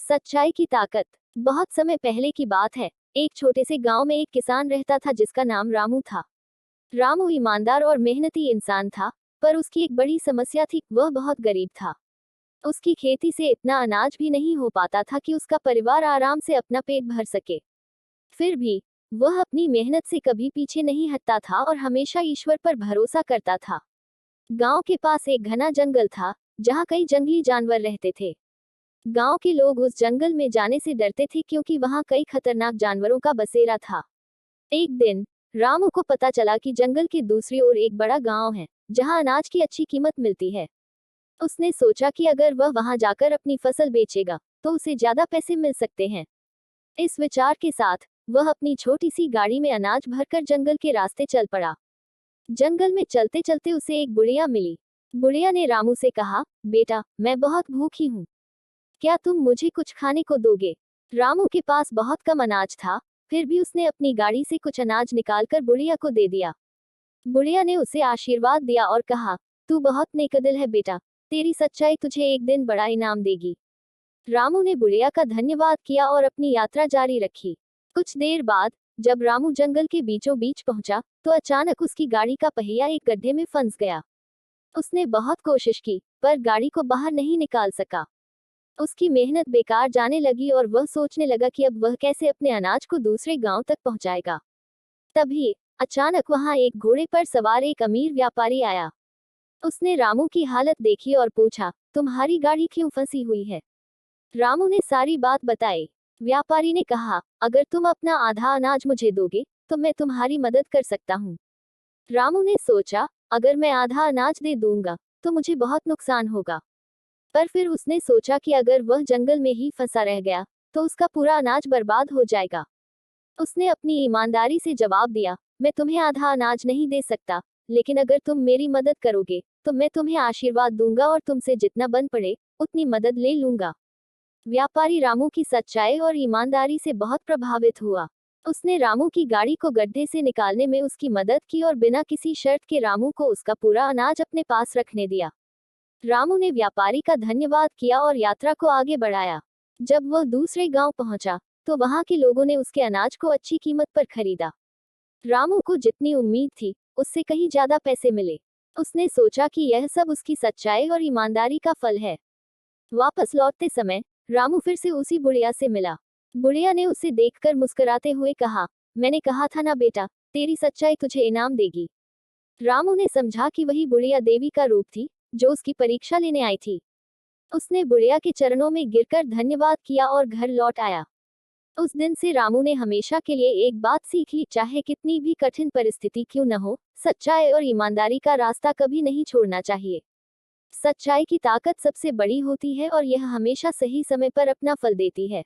सच्चाई की ताकत। बहुत समय पहले की बात है। एक छोटे से गांव में एक किसान रहता था जिसका नाम रामू था। रामू ईमानदार और मेहनती इंसान था, पर उसकी एक बड़ी समस्या थी, वह बहुत गरीब था। उसकी खेती से इतना अनाज भी नहीं हो पाता था कि उसका परिवार आराम से अपना पेट भर सके। फिर भी वह अपनी मेहनत से कभी पीछे नहीं हटता था और हमेशा ईश्वर पर भरोसा करता था। गांव के पास एक घना जंगल था, जहां कई जंगली जानवर रहते थे। गांव के लोग उस जंगल में जाने से डरते थे क्योंकि वहां कई खतरनाक जानवरों का बसेरा था। एक दिन रामू को पता चला कि जंगल के दूसरी ओर एक बड़ा गांव है, जहां अनाज की अच्छी कीमत मिलती है। उसने सोचा कि अगर वह वहां जाकर अपनी फसल बेचेगा, तो उसे ज्यादा पैसे मिल सकते हैं। इस विचार के साथ वह अपनी छोटी सी गाड़ी में अनाज भरकर जंगल के रास्ते चल पड़ा। जंगल में चलते चलते उसे एक बुढ़िया मिली। बुढ़िया ने रामू से कहा, बेटा, मैं बहुत भूखी हूँ, क्या तुम मुझे कुछ खाने को दोगे? रामू के पास बहुत कम अनाज था, फिर भी उसने अपनी गाड़ी से कुछ अनाज निकालकर बुढ़िया को दे दिया। बुढ़िया ने उसे आशीर्वाद दिया और कहा, तू बहुत नेकदिल है बेटा, तेरी सच्चाई तुझे एक दिन बड़ा इनाम देगी। रामू ने बुढ़िया का धन्यवाद किया और अपनी यात्रा जारी रखी। कुछ देर बाद जब रामू जंगल के बीचों बीच पहुंचा, तो अचानक उसकी गाड़ी का पहिया एक गड्ढे में फंस गया। उसने बहुत कोशिश की, पर गाड़ी को बाहर नहीं निकाल सका। उसकी मेहनत बेकार जाने लगी और वह सोचने लगा कि अब वह कैसे अपने अनाज को दूसरे गांव तक पहुंचाएगा। तभी अचानक वहां एक घोड़े पर सवार एक अमीर व्यापारी आया। उसने रामू की हालत देखी और पूछा, तुम्हारी गाड़ी क्यों फंसी हुई है? रामू ने सारी बात बताई। व्यापारी ने कहा, अगर तुम अपना आधा अनाज मुझे दोगे, तो मैं तुम्हारी मदद कर सकता हूँ। रामू ने सोचा, अगर मैं आधा अनाज दे दूंगा, तो मुझे बहुत नुकसान होगा। पर फिर उसने सोचा कि अगर वह जंगल में ही फंसा रह गया, तो उसका पूरा अनाज बर्बाद हो जाएगा। उसने अपनी ईमानदारी से जवाब दिया, मैं तुम्हें आधा अनाज नहीं दे सकता, लेकिन अगर तुम मेरी मदद करोगे, तो मैं तुम्हें आशीर्वाद दूंगा और तुमसे जितना बन पड़े, उतनी मदद ले लूंगा। व्यापारी रामू की सच्चाई और ईमानदारी से बहुत प्रभावित हुआ। उसने रामू की गाड़ी को गड्ढे से निकालने में उसकी मदद की और बिना किसी शर्त के रामू को उसका पूरा अनाज अपने पास रखने दिया। रामू ने व्यापारी का धन्यवाद किया और यात्रा को आगे बढ़ाया। जब वह दूसरे गांव पहुंचा, तो वहां के लोगों ने उसके अनाज को अच्छी कीमत पर खरीदा। रामू को जितनी उम्मीद थी, उससे कहीं ज्यादा पैसे मिले। उसने सोचा कि यह सब उसकी सच्चाई और ईमानदारी का फल है। वापस लौटते समय रामू फिर से उसी बुढ़िया से मिला। बुढ़िया ने उसे देखकर मुस्कुराते हुए कहा, मैंने कहा था ना बेटा, तेरी सच्चाई तुझे इनाम देगी। रामू ने समझा कि वही बुढ़िया देवी का रूप थी, जो उसकी परीक्षा लेने आई थी। उसने बुढ़िया के चरणों में गिरकर धन्यवाद किया और घर लौट आया। उस दिन से रामू ने हमेशा के लिए एक बात सीख ली, चाहे कितनी भी कठिन परिस्थिति क्यों न हो, सच्चाई और ईमानदारी का रास्ता कभी नहीं छोड़ना चाहिए। सच्चाई की ताकत सबसे बड़ी होती है और यह हमेशा सही समय पर अपना फल देती है।